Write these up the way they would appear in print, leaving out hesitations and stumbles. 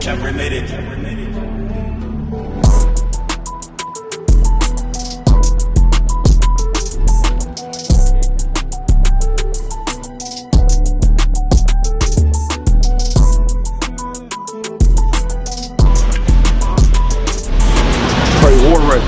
Chapter made it. Pray war ready.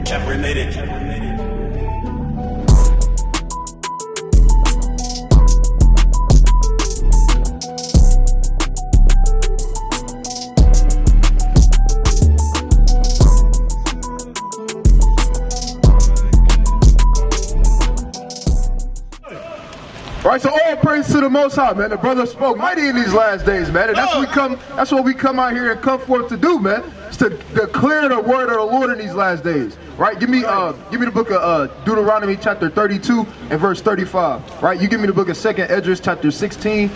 Chapter made it. Right, so all praise to the Most High, man. The brother spoke mighty in these last days, man, and that's what we come out here and come forth to do, man. It's to declare the word of the Lord in these last days. Right? Give me the book of Deuteronomy chapter 32 and verse 35. Right? You give me the book of 2nd Esdras chapter 16,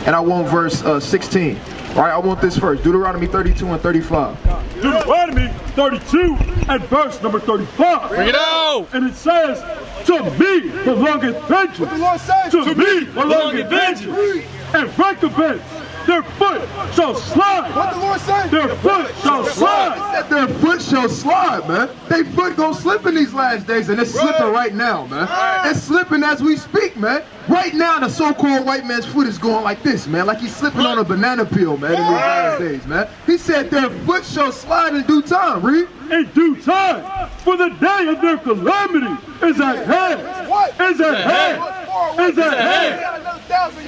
and I want verse 16. Right? I want this first. Deuteronomy 32 and 35. Deuteronomy 32 and verse number 35. Bring it out! And it says, to me belongeth vengeance. What the Lord says? To me belongeth vengeance. And recompense. Their foot shall slide. What the Lord said? Their foot shall slide. He said their foot shall slide, man. They foot gonna slip in these last days, and it's slipping right now, man. It's slipping as we speak, man. Right now, the so-called white man's foot is going like this, man. Like he's slipping on a banana peel, man, in these last days, man. He said their foot shall slide in due time, read. In due time, for the day of their calamity is at hand. What? Is at hand. Is at hand.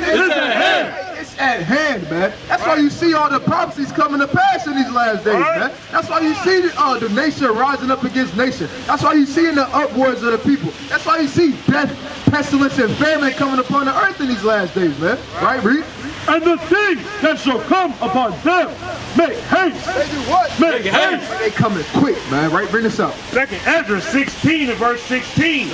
Is at hand. It's at hand, man. That's why you see all the prophecies coming to pass in these last days, man. That's why you see the nation rising up against nation. That's why you see the upwards of the people. That's why you see death, pestilence, and famine coming upon the earth in these last days, man. Right, read? And the thing that shall come upon them, make haste. They do what? Make haste. They coming quick, man. Right, bring this up. 2nd Esdras 16 and verse 16.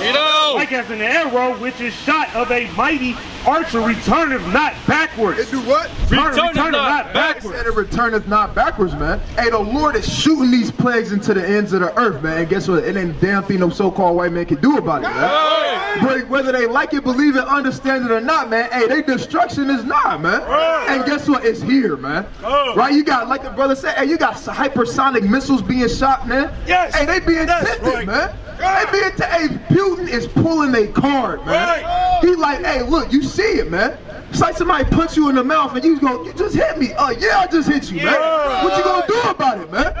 Like as an arrow which is shot of a mighty archer returneth not backwards. It do what? Returneth not backwards. Said it returneth not backwards, man. Hey, the Lord is shooting these plagues into the ends of the earth, man. And guess what? It ain't a damn thing no so-called white man can do about it, man. But whether they like it, believe it, understand it or not, man, hey, their destruction is not, man. And guess what? It's here, man. Right? You got, like the brother said, hey, you got hypersonic missiles being shot, man. Yes. Hey, they being tested, man. They being hey, Putin is pulling their card, man. He like, hey, look, you see it, man. It's like somebody punch you in the mouth and you just hit me. Yeah, I just hit you, man. What you gonna do about it, man?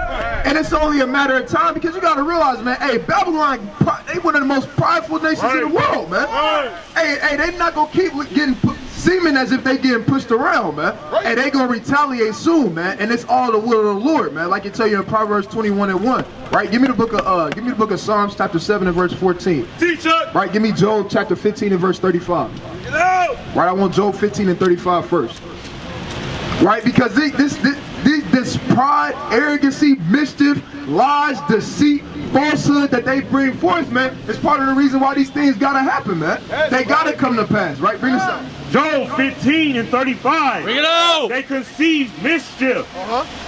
And it's only a matter of time because you gotta realize, man, hey, Babylon, they one of the most prideful nations in the world, man. Hey, they not gonna keep getting seeming as if they getting pushed around, man. Hey, they gonna retaliate soon, man. And it's all the will of the Lord, man. Like it tell you in Proverbs 21 and 1. Right? Give me the book of Psalms chapter 7 and verse 14. Teacher. Right? Give me Job chapter 15 and verse 35. Right? I want Job 15 and 35 first. Right? Because this pride, arrogancy, mischief, lies, deceit, falsehood that they bring forth, man, is part of the reason why these things gotta happen, man. They gotta come to pass, right? Bring this up. Job 15 and 35. Bring it out! They conceive mischief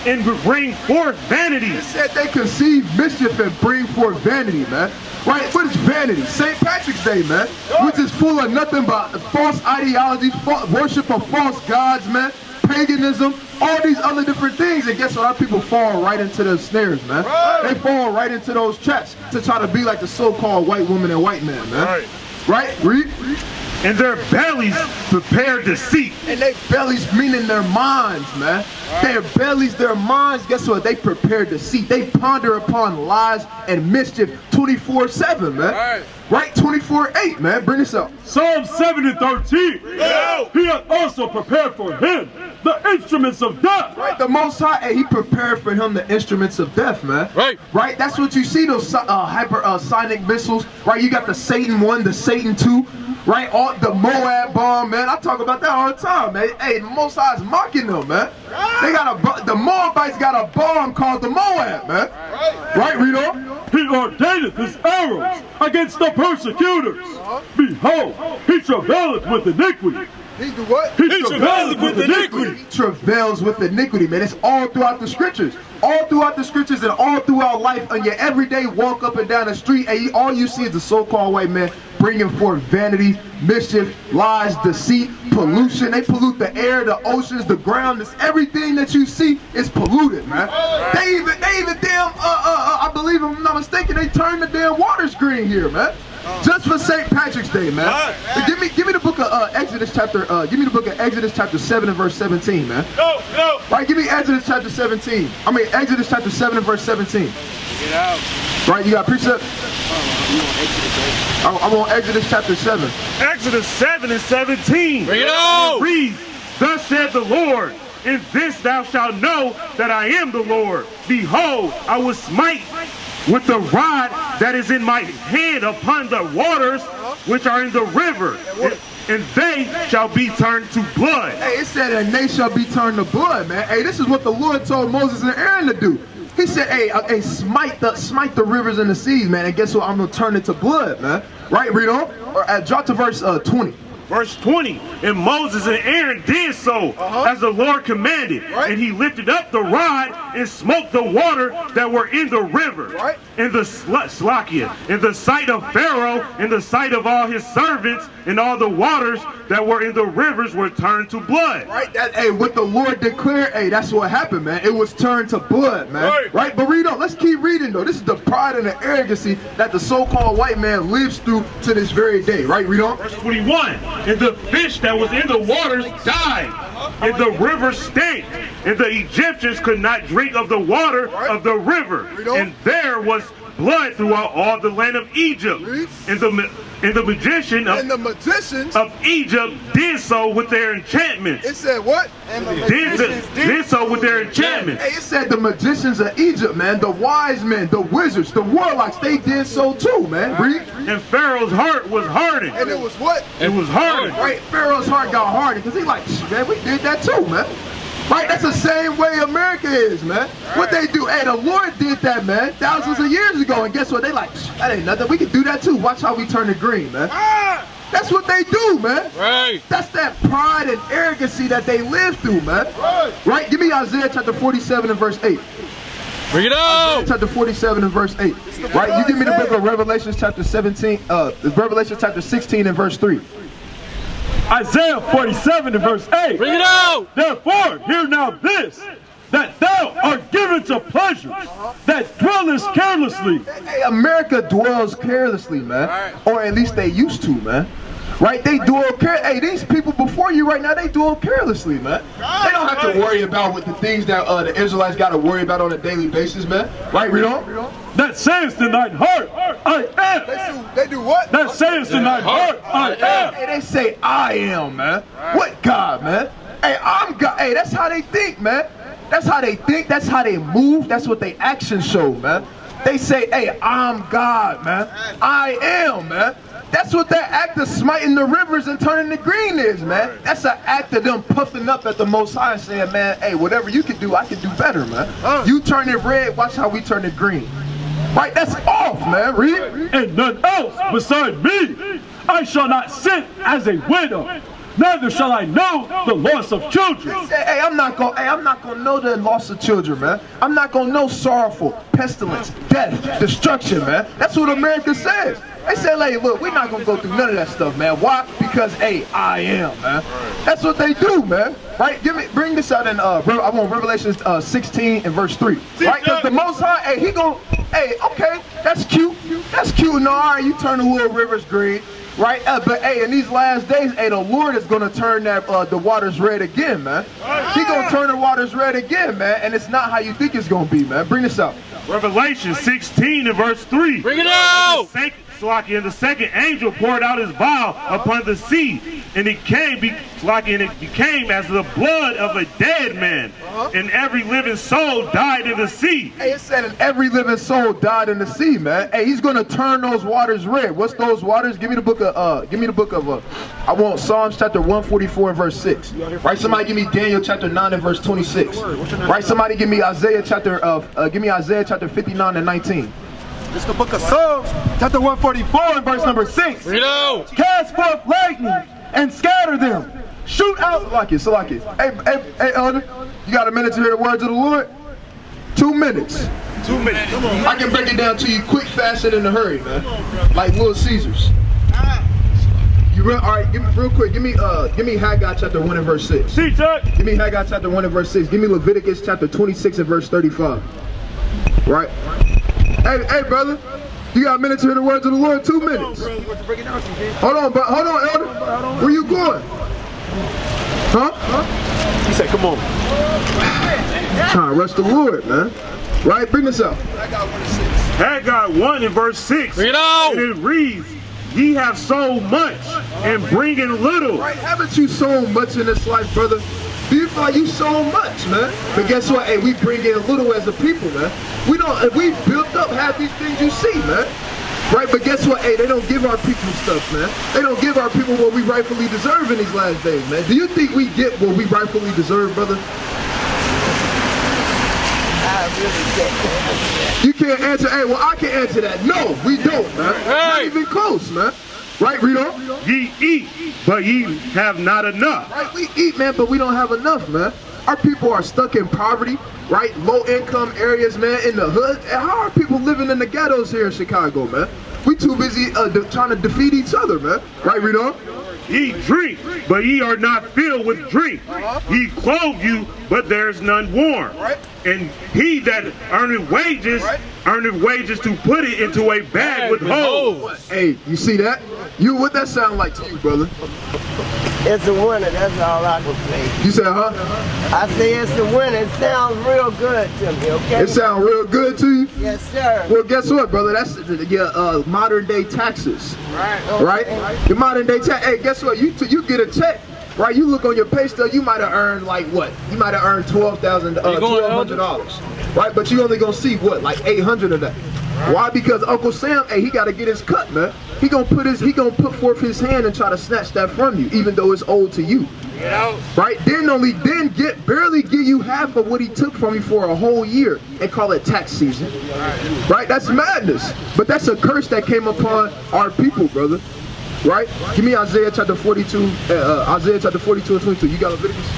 and bring forth vanity. It said they conceive mischief and bring forth vanity, man. Right? What is vanity? St. Patrick's Day, man, which is full of nothing but false ideologies, worship of false gods, man, paganism, all these other different things. And guess what? Our people fall right into those snares, man. They fall right into those traps to try to be like the so-called white woman and white man, man. Right? Read. And their bellies prepare deceit. And their bellies meaning their minds, man. Their bellies, their minds, guess what? They prepare deceit. They ponder upon lies and mischief 24/7, man. Right? 24/8, man. Bring this up. Psalm 7 and 13. He hath also prepared for him the instruments of death. Right, the Most High, hey, he prepared for him the instruments of death, man. Right. Right, that's what you see, those hypersonic missiles. Right, you got the Satan 1, the Satan 2. Right, all the Moab bomb, man. I talk about that all the time, man. Hey, the Most High is mocking them, man. They got the Moabites got a bomb called the Moab, man. Right, read on. He ordaineth his arrows against the persecutors. Behold, he travaileth with iniquity. He do what? He travaileth with iniquity. He travails with iniquity, man. It's all throughout the scriptures. All throughout the scriptures and all throughout life. On your everyday walk up and down the street, and all you see is the so-called white man bringing forth vanity, mischief, lies, deceit, pollution. They pollute the air, the oceans, the ground. It's everything that you see is polluted, man. They even damn, I believe, if I'm not mistaken, they turned the damn waters green here, man. Just for St. Patrick's Day, man. Give me the book of Exodus chapter. Give me the book of Exodus chapter 7 and verse 17, man. No. Right, give me Exodus chapter 17. Exodus chapter 7 and verse 17. Get out. Right, you got precept? I'm on Exodus chapter 7. Exodus 7 and 17. Bring it on. Read, thus said the Lord, in this thou shalt know that I am the Lord. Behold, I will smite with the rod that is in my hand upon the waters which are in the river, and they shall be turned to blood. Hey, it said, and they shall be turned to blood, man. Hey, this is what the Lord told Moses and Aaron to do. He said, hey, smite the rivers and the seas, man. And guess what? I'm going to turn it to blood, man. Right, read on. Or drop to verse 20. Verse 20, and Moses and Aaron did so as the Lord commanded, and he lifted up the rod and smote the water that were in the river, in the Slakia, in the sight of Pharaoh, in the sight of all his servants, and all the waters that were in the rivers were turned to blood. Right, hey, what the Lord declared, hey, that's what happened, man. It was turned to blood, man. Right, but read on. Let's keep reading, though. This is the pride and the arrogancy that the so-called white man lives through to this very day. Right, read on. Verse 21. And the fish that was in the waters died, and the river stank, and the Egyptians could not drink of the water of the river, and there was blood throughout all the land of Egypt. And the magicians of Egypt did so with their enchantments. It said what? Did so with their enchantments. Hey, it said the magicians of Egypt, man, the wise men, the wizards, the warlocks, they did so too, man. Read. And Pharaoh's heart was hardened. And it was what? It was hardened. Right, Pharaoh's heart got hardened because he like, man, we did that too, man. Right, that's the same way America is, man. What they do, hey, the Lord did that, man, thousands of years ago, and guess what? They like, that ain't nothing. We can do that too. Watch how we turn it green, man. That's what they do, man. Right. That's that pride and arrogancy that they live through, man. Right. Give me Isaiah chapter 47 and verse 8. Bring it on. Isaiah chapter 47 and verse 8. Right. You give me the book of Revelation chapter 17. Revelation chapter 16 and verse 3. Isaiah 47 and verse 8. Bring it out. Therefore, hear now this, that thou art given to pleasures, that dwellest carelessly. Hey, America dwells carelessly, man. Or at least they used to, man. Right? They dwell carelessly. Hey, these people before you right now, they dwell carelessly, man. They don't have to worry about what the things that the Israelites got to worry about on a daily basis, man. Right? Read on. That sayest in thine heart, I am. They do what? That sayest in thine heart, I am. Hey, they say, I am, man. What God, man? Hey, I'm God. Hey, that's how they think, man. That's how they think. That's how they move. That's what they actions show, man. They say, hey, I'm God, man. I am, man. That's what that act of smiting the rivers and turning the green is, man. That's an act of them puffing up at the Most High and saying, man, hey, whatever you can do, I can do better, man. You turn it red, watch how we turn it green. Right, that's off, man. Read. And none else beside me. I shall not sit as a widow, neither shall I know the loss of children. Hey, I'm not gonna know the loss of children, man. I'm not gonna know sorrowful, pestilence, death, destruction, man. That's what America says. They say, hey, look, we're not gonna go through none of that stuff, man. Why? Because, hey, I am, man. That's what they do, man. Right? Bring this out in I want Revelation 16 and verse 3. Right? Because the Most High, hey, he gon', hey, okay, that's cute. That's cute. No, all right, you turn the little rivers green. Right? But hey, in these last days, hey, the Lord is gonna turn that the waters red again, man. He gonna turn the waters red again, man. And it's not how you think it's gonna be, man. Bring this out. Revelation 16 and verse 3. Bring it out. And the second angel poured out his vial upon the sea, And it became as the blood of a dead man, and every living soul died in the sea. Hey, it said, and every living soul died in the sea, man. Hey, he's gonna turn those waters red. What's those waters? Give me the book of I want Psalms chapter 144 and verse 6. Right, somebody give me Daniel chapter 9 and verse 26. Right, somebody give me Isaiah chapter 59 and 19. It's the book of Psalms, chapter 144 and verse number 6. Cast forth lightning and scatter them. Shoot out. Salaki. Hey, elder, you got a minute to hear the words of the Lord? 2 minutes. 2 minutes. Come on. I can break it down to you quick, fast, and in a hurry, man. Like Little Caesars. All right, real quick. Give me Haggai chapter 1 and verse 6. Give me Haggai chapter 1 and verse 6. Give me Leviticus chapter 26 and verse 35. Right. Hey, brother, you got a minute to hear the words of the Lord? 2 minutes. Hold on, elder. Where you going? Huh? He said, come on. Trying to rush the Lord, man. Right? Bring this up. Haggai 1 and verse 6. Bring it out. And it reads, ye have sown much and bring in little. Right? Haven't you sown much in this life, brother? Do you feel like you sown much, man? But guess what? Hey, we bring in little as a people, man. We built up half these things you see, man. Right? But guess what? Hey, they don't give our people stuff, man. They don't give our people what we rightfully deserve in these last days, man. Do you think we get what we rightfully deserve, brother? I really can't. You can't answer. Hey, well, I can answer that. No, we don't, man. Not even close, man. Right, Rito? Ye eat, but ye have not enough. Right, we eat, man, but we don't have enough, man. Our people are stuck in poverty, right? Low income areas, man, in the hood. And how are people living in the ghettos here in Chicago, man? We too busy trying to defeat each other, man. Right, Rito? Ye drink, but ye are not filled with drink. Ye clothe you, but there's none warm. And he that earneth wages to put it into a bag with holes. Hey, you see that? What that sound like to you, brother? It's a winner, that's all I can say. You said, huh? I say it's a winner. It sounds real good to me, okay? It sounds real good to you? Yes, sir. Well, guess what, brother? That's your modern day taxes. Right? Your modern day tax. Hey, guess what? You get a check. Right, you look on your pay stub, you might have earned like what? You might have earned $1,200. Right, but you only gonna see what, like 800 of that. Why? Because Uncle Sam, hey, he gotta get his cut, man. He gonna put forth his hand and try to snatch that from you, even though it's owed to you. Right? Barely give you half of what he took from you for a whole year and call it tax season. Right? That's madness. But that's a curse that came upon our people, brother. Right? Give me Isaiah chapter 42 and 22. You got Leviticus?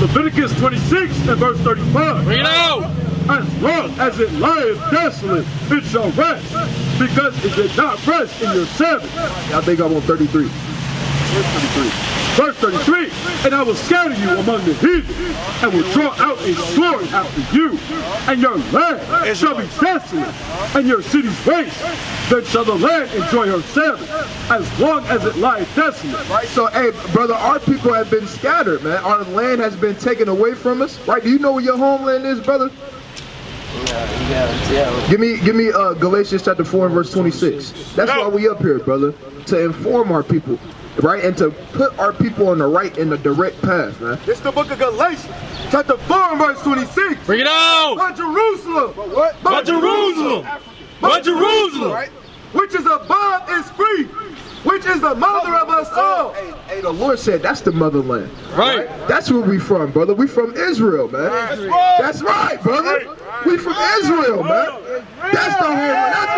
Leviticus 26 and verse 35. Bring it out! As long as it lieth desolate, it shall rest, because it did not rest in your Sabbath. I think I'm on 33. Verse 33, and I will scatter you among the heathen, and will draw out a sword after you, and your land shall be desolate, and your cities waste. Then shall the land enjoy her Sabbath, as long as it lies desolate. Right, so hey, brother, our people have been scattered, man. Our land has been taken away from us. Right, do you know where your homeland is, brother? Give me Galatians chapter 4 and verse 26. That's why we up here, brother, to inform our people. Right, and to put our people on the direct path, man. It's the book of Galatians, chapter 4 and verse 26. Bring it out! But Jerusalem! What? But Jerusalem! But Jerusalem! Right? Which is above is free, which is the mother of us all. Hey, the Lord said that's the motherland. Right. That's where we from, brother. We from Israel, man. That's right, brother. We from Israel, man. That's the homeland. That's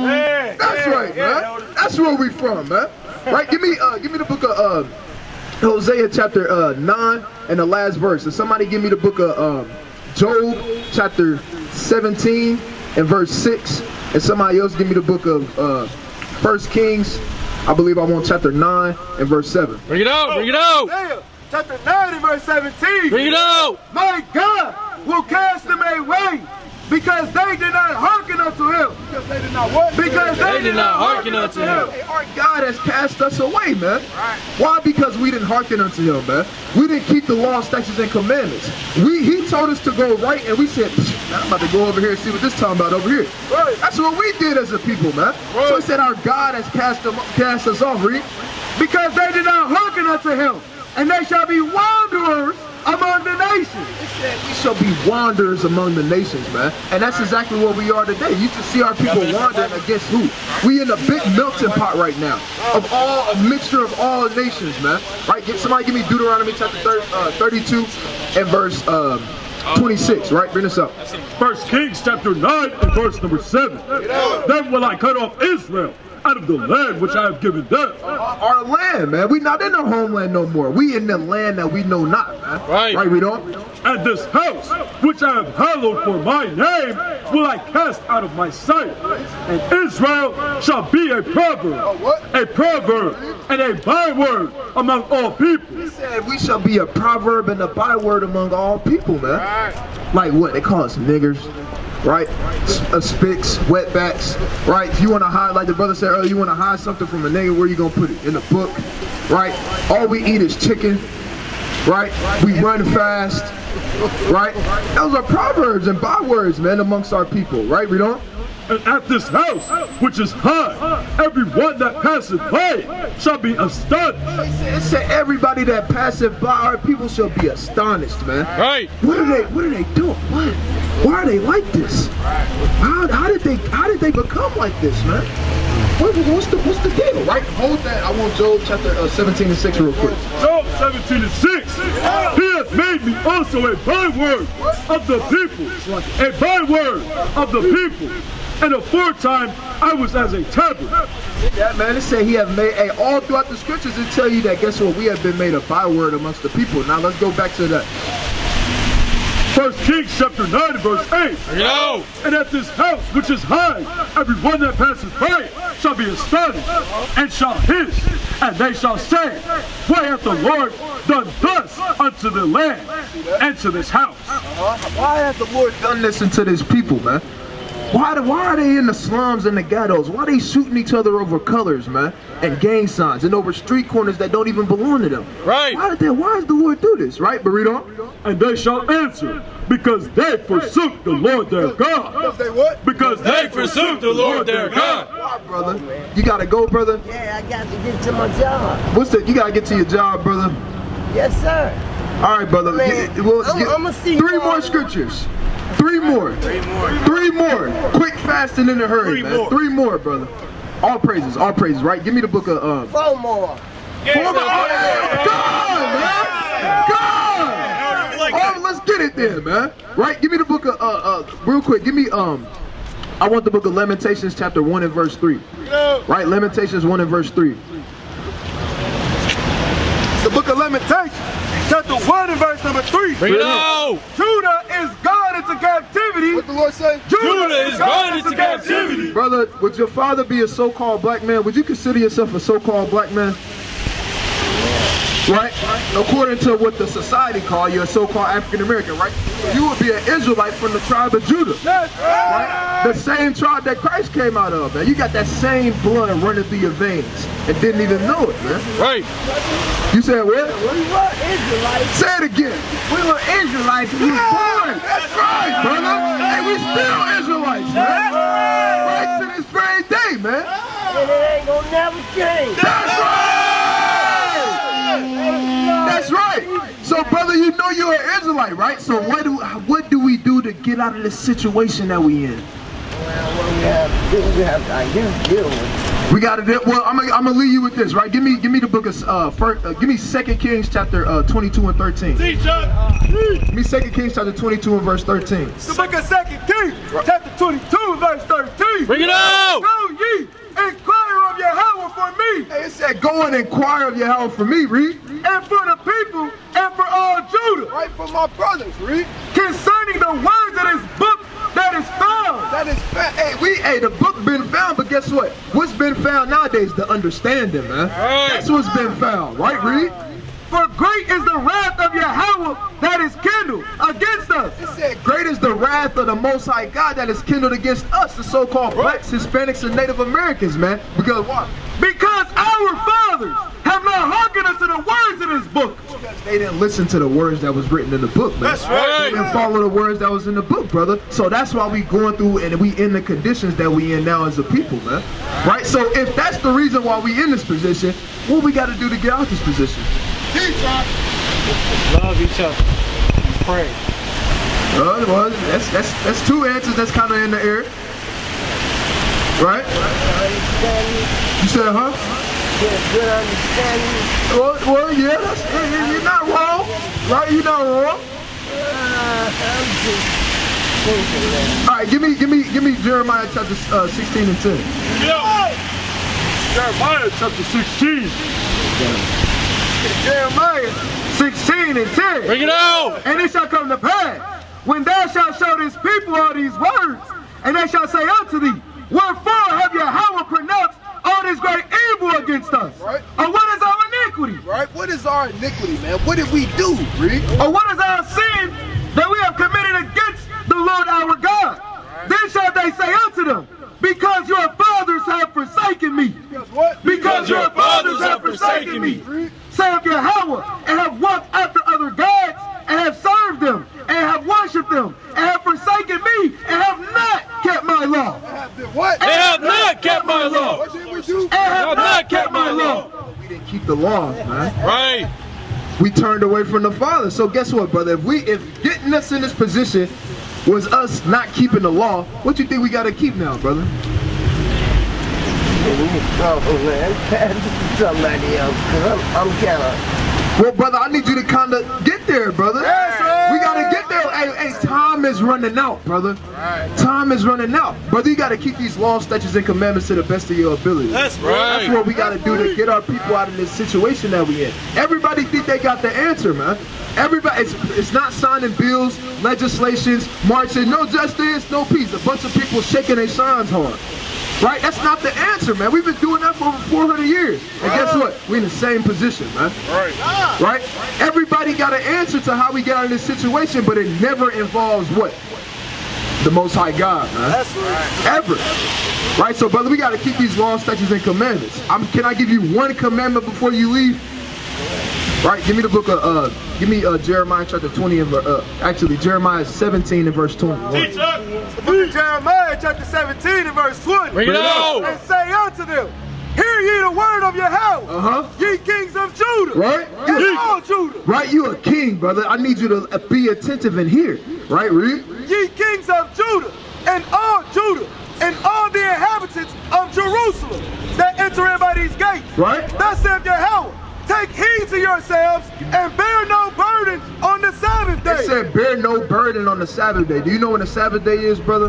right. That's right, man. That's where we from, man. Right? Give me the book of Hosea chapter 9 and the last verse. And somebody give me the book of Job chapter 17 and verse 6. And somebody else give me the book of 1 Kings. I believe I want chapter 9 and verse 7. Bring it out! Bring it out! Chapter 9 and verse 17. Bring it out! My God will cast them away, because they did not hearken unto him. Because they did not what? Because they did not hearken unto him. Hey, our God has cast us away, man. Why? Because we didn't hearken unto him, man. We didn't keep the law, statutes, and commandments. He told us to go right, and we said, Man, I'm about to go over here and see what this talking about over here. Right. That's what we did as a people, man. Right. So he said our God has cast us off, read. Because they did not hearken unto him, and they shall be wanderers among the nations. It said we shall be wanderers among the nations, man. And that's exactly what we are today. You can see our people wandering against who? We in a big melting pot right now of a mixture of all nations, man. Right? Somebody give me Deuteronomy chapter 32 and verse 26, right? Bring this up. 1 Kings chapter 9 and verse number 7. Then will I cut off Israel out of the land which I have given them. Our land, man. We not in our homeland no more. We in the land that we know not, man. Right. Right, we don't? And this house which I have hallowed for my name will I cast out of my sight. And Israel shall be a proverb, a proverb and a byword among all people. He said we shall be a proverb and a byword among all people, man. Like what? They call us niggers. Right? Spics, wetbacks, right? If you want to hide, like the brother said earlier, you want to hide something from a nigga, where you going to put it? In the book, right? All we eat is chicken, right? We run fast, right? Those are proverbs and bywords, man, amongst our people, right? We don't? And at this house, which is high, every one that passeth by shall be astonished. It said everybody that passeth by our people shall be astonished, man. Right. What are they doing? What? Why are they like this? How did they become like this, man? What's the deal, right? Hold that. I want Job chapter 17 and 6 real quick. Job 17 and 6. He has made me also a byword of the people. A byword of the people. And aforetime I was as a tablet. Yeah, man, it said he have made, all throughout the scriptures it tell you that, guess what, we have been made a byword amongst the people. Now let's go back to that. 1 Kings chapter 9 verse 8. Yo. And at this house which is high, every one that passes by shall be astonished, and shall hiss, and they shall say, why hath the Lord done thus unto the land and to this house? Why hath the Lord done this unto this people, man? Why are they in the slums and the ghettos? Why are they shooting each other over colors, man? And gang signs and over street corners that don't even belong to them? Right. Why does the Lord do this, right, Burrito? And they shall answer, because they forsook the Lord their God. Because they what? Because they forsook the Lord their God. Why, brother? You gotta go, brother? Yeah, I got to get to my job. You gotta get to your job, brother? Yes, sir. All right, brother. Man, I'm gonna see three more scriptures. Three more. Quick, fast, and in a hurry, man. Three more, brother. All praises, right? Give me the book of 4 more. 4 more. God, man. God. Oh, let's get it then, man. Right? Give me the book of real quick. Give me I want the book of Lamentations chapter 1 and verse 3. Right? Lamentations 1 and verse 3. The book of Lamentations chapter 1 and verse number 3. Bring it out. Judah is gone into captivity. What the Lord say? Judah is gone into captivity. Brother, would your father be a so-called black man? Would you consider yourself a so-called black man? Right? According to what the society call you, a so-called African American, right? You would be an Israelite from the tribe of Judah. Right? The same tribe that Christ came out of, man. You got that same blood running through your veins and didn't even know it, man. Right. You said what? We were Israelites. Say it again. We were Israelites. We were born. That's right, brother. Hey, we still Israelites, man. Right to this very day, man. And it ain't gonna never change. That's right. That's right. So, brother, you know you're an Israelite, right? So what do we do to get out of this situation that we in? Well, we have to deal with it. We got to do. Well, I'm gonna leave you with this, right? Give me the book of give me 2 Kings chapter 22 and 13. Give me 2 Kings chapter 22 and verse 13. The book of 2 Kings chapter 22 verse 13. Bring it out. Go ye, inquire of Yahweh for me. Hey, it said, go and inquire of Yahweh for me, read. And for the people, and for all Judah. Right, for my brothers, read. Concerning the words of this book that is found. That is found. Hey, the book been found, but guess what? What's been found nowadays? The understanding, man. Right. That's what's been found, right, read? For great is the wrath of Yahweh that is kindled against us. It said, great is the wrath of the Most High God that is kindled against us, the so-called blacks, Hispanics, and Native Americans, man. Because what? Because our fathers have not hearkened unto the words of this book. they didn't listen to the words that was written in the book, man. That's right. They didn't follow the words that was in the book, brother. So that's why we going through and we in the conditions that we in now as a people, man. Right? So if that's the reason why we in this position, what we got to do to get out this position? Love each other. Pray. Well, that's two answers that's kind of in the air. Right? You said, huh? Get a good understanding. Well, yeah, you're not wrong. Right? You're not wrong. I'm just thinking, man. All right, give me Jeremiah chapter 16 and 10. Jeremiah chapter 16. Jeremiah 16 and 10. Bring it out. And it shall come to pass, when thou shalt show this people all these words, and they shall say unto thee, wherefore have Yahweh pronounced all this great evil against us? Right. Or what is our iniquity? Right? What is our iniquity, man? What did we do, Reed? Or what is our sin that we have committed against the Lord our God? Right. Then shall they say unto them, because your fathers have forsaken me. Because what? Because your fathers have forsaken me, saith Yahweh, and have walked after other gods, and have served them, and have worshipped them, and have forsaken me, and have not kept my law. What? They have not kept my law. What did we do? And have not kept my law. We didn't keep the law, man. Right. We turned away from the Father. So guess what, brother? If getting us in this position was us not keeping the law, what you think we got to keep now, brother? Oh, man. Pass it to somebody else, because I'm kind of... Well, brother, I need you to kind of get there, brother. Yes, we got to get there. Hey, time is running out, brother. Right. Time is running out. Brother, you got to keep these laws, statutes, and commandments to the best of your ability. That's right. That's what we got to do to get our people out of this situation that we in. Everybody think they got the answer, man. Everybody, it's not signing bills, legislations, marching, no justice, no peace. A bunch of people shaking their signs hard. Right? That's not the answer, man. We've been doing that for over 400 years. And guess what? We're in the same position, man. Right. Right? Everybody got an answer to how we get out of this situation, but it never involves what? The Most High God, man. That's right. Ever. Right? So, brother, we got to keep these laws, statutes, and commandments. Can I give you one commandment before you leave? Right? Give me the book of, Jeremiah chapter 20 and actually Jeremiah 17 and verse 21. The book of Jeremiah chapter 17 and verse 20. Bring it out. And say unto them, hear ye the word of Yahweh, ye kings of Judah, Right? and all Judah. Right? You a king, brother. I need you to be attentive and hear. Right? Read. Ye kings of Judah, and all Judah, and all the inhabitants of Jerusalem that enter in by these gates. Right? Thus saith Yahweh, take heed to yourselves and bear no burden on the Sabbath day. It said bear no burden on the Sabbath day. Do you know when the Sabbath day is, brother?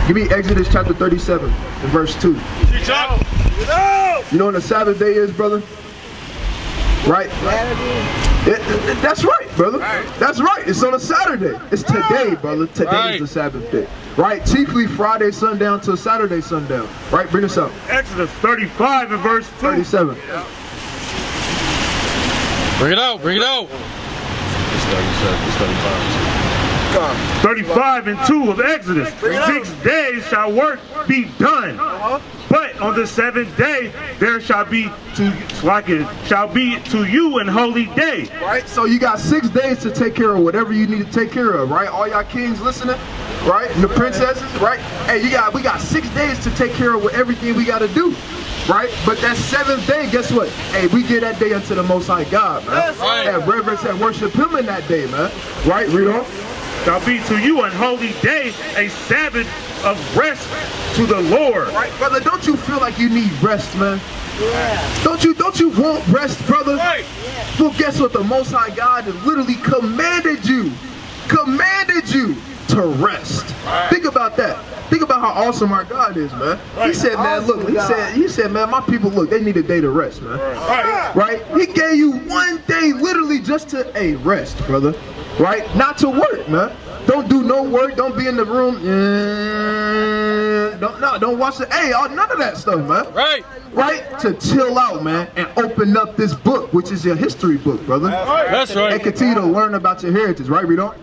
Give me Exodus chapter 37 and verse 2. You know when the Sabbath day is, brother? Right? That's right, brother. That's right. It's on a Saturday. It's today, brother. Today is the Sabbath day. Right? Chiefly Friday sundown to Saturday sundown. Right? Bring us up. Exodus 35 and verse 2. 37. Bring it out. Bring it out. 35 and 2 of Exodus. 6 days shall work be done. But on the seventh day there shall be to you an holy day. Right? So you got 6 days to take care of whatever you need to take care of, right? All y'all kings listening, right? And the princesses, right? Hey, we got 6 days to take care of everything we gotta do. Right? But that seventh day, guess what? Hey, we give that day unto the Most High God, man. Right. And reverence and worship Him in that day, man. Right? Read on. Shall be to you an holy day, a Sabbath of rest to the Lord. Right, brother, don't you feel like you need rest, man? Yeah. Don't you want rest, brother? Right. Well, guess what? The Most High God has literally commanded you to rest. Right. Think about that. Think about how awesome our God is, man. He said, man, look, he said, man, my people, look, they need a day to rest, man. Right? He gave you 1 day literally just to rest, brother. Right? Not to work, man. Don't do no work. Don't be in the room. Don't watch the none of that stuff, man. Right. Right? To chill out, man, and open up this book, which is your history book, brother. That's right. And continue to learn about your heritage, right? Read on.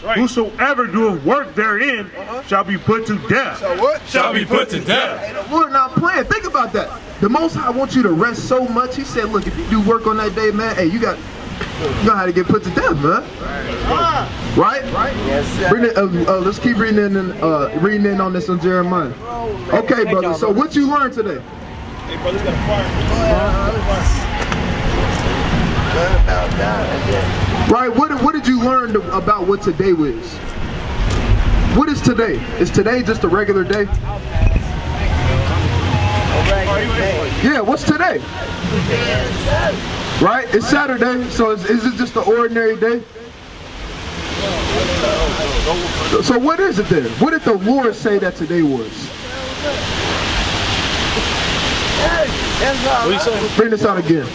Right. Whosoever doeth work therein shall be put to death. So what? Shall be put to death. Hey, the Lord not playing. Think about that. The Most High wants you to rest so much. He said, look, if you do work on that day, man, hey, you got You're gonna have to get put to death, man. Right? Yes, sir. Bring it, let's keep reading in on this on Jeremiah. Okay, brother. So what you learned today? Hey, brother's got a fire. Learn about God, I guess. Right? What did you learn about what today was? What is today? Is today just a regular day? Yeah, what's today? Right? It's Saturday, so is it just an ordinary day? So what is it then? What did the Lord say that today was? What you saying? Bring this out again.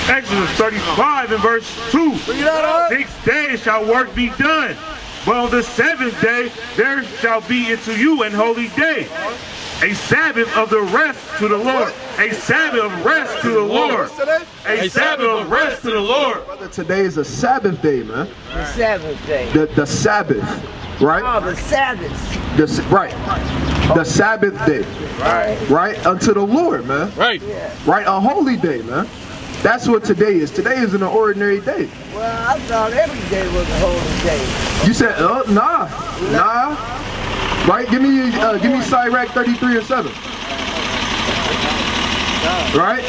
Exodus 35 and verse 2. 6 days shall work be done, but on the 7th day there shall be unto you an holy day, a Sabbath of the rest to the Lord. A Sabbath of rest to the Lord. A Sabbath of rest to the Lord. Brother, today is a Sabbath day, man. The Sabbath day. The Sabbath, right? Oh, the Sabbath. Right. The Sabbath day. Right. Right? Unto the Lord, man. Right. Right? A holy day, man. That's what today is. Today isn't an ordinary day. Well, I thought every day was a holy day. You said, nah. Right? Give me Sirach 33 and 7. Right?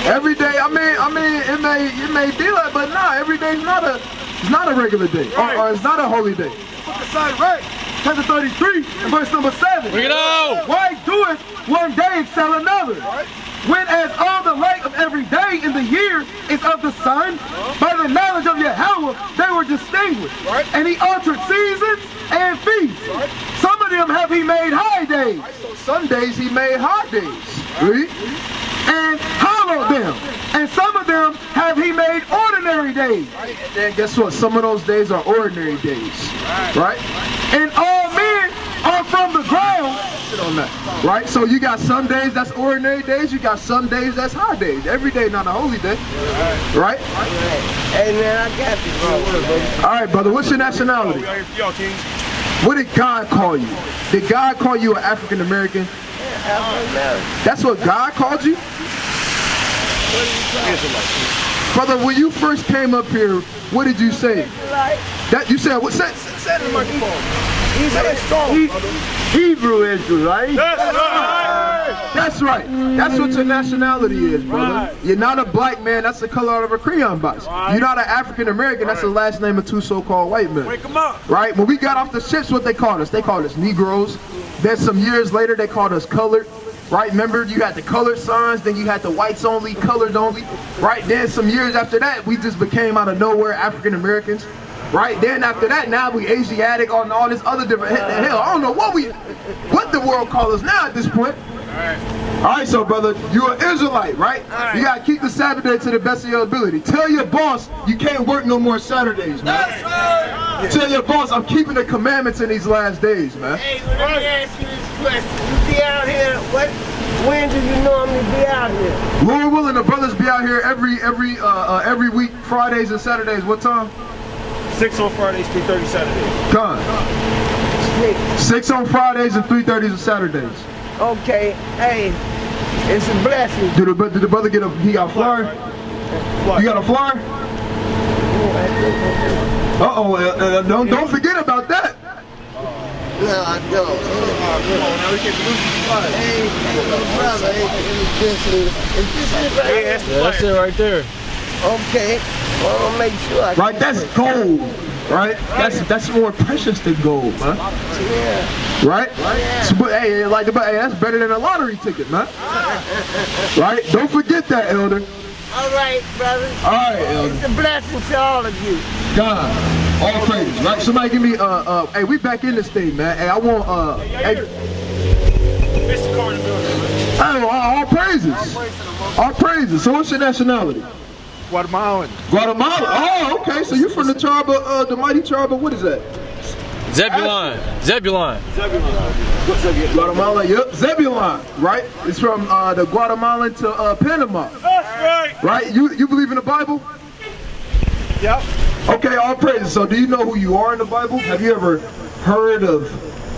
Every day, I mean, it may be like, but nah, every day is not a regular day, or it's not a holy day. Book of Sirach, chapter 33, and verse number 7. Bring it on. Why doeth one day excel another? When as all the light of every day in the year is of the sun, by the knowledge of Yahweh they were distinguished. And he altered seasons and feasts. Some of them have he made high days. So Sundays he made high days. Read. And hallowed them. And some of them have he made ordinary days. And then guess what? Some of those days are ordinary days. Right? And all men are from the ground. Sit on that. Right? So you got some days that's ordinary days, you got some days that's high days. Every day not a holy day. Right? Hey, man, I got this, bro. All right, brother, what's your nationality? Y'all kings. What did God call you? Did God call you an African American? That's what God called you? Brother, when you first came up here, what did you say? That you said, what? Say it in the microphone. He said strong. Hebrew Israelite. That's right. That's what your nationality is, brother. You're not a black man, that's the color of a crayon box. You're not an African American, that's the last name of two so-called white men. Wake 'em up. Right? When we got off the ships, what they called us? They called us Negroes. Then some years later, they called us colored. Right? Remember, you had the colored signs, then you had the whites only, colored only. Right? Then some years after that, we just became out of nowhere African Americans. Right? Then after that, now we Asiatic on all this other different hell. I don't know what the world calls us now at this point. All right, so brother, you're an Israelite, right? You gotta keep the Sabbath day to the best of your ability. Tell your boss you can't work no more Saturdays, man. Tell your boss I'm keeping the commandments in these last days, man. Hey, let me ask you this question. You be out here, when do you normally be out here? Lord willing, the brothers be out here every week, Fridays and Saturdays. What time? 6 on Fridays, 3:30 Saturdays. Come on. 6 on Fridays and 3:30 on Saturdays. Okay, hey, it's a blessing. Did the brother get he got a flyer? You got a flyer? Don't forget about that. No, I don't. Hey, brother, is this That's it right there. Okay, well, I'll make sure I Right, that's gold. Right? That's more precious than gold, man. Yeah. Right? So, but hey, that's better than a lottery ticket, man. Right? Don't forget that, Elder. All right, brother. All right, Elder. It's a blessing to all of you. God, all praises. Right? Somebody give me hey, we back in this thing, man. Hey, I want Mr. Car in the building. Hey, all praises. All praises. So what's your nationality? Guatemalan. Guatemala. Oh, okay. So you're from the tribe of the mighty tribe of what is that? Zebulon. Guatemala. Yep. Zebulon. Right. It's from the Guatemalan to Panama. That's right. Right. You believe in the Bible? Yep. Okay. All praises. So do you know who you are in the Bible? Have you ever heard of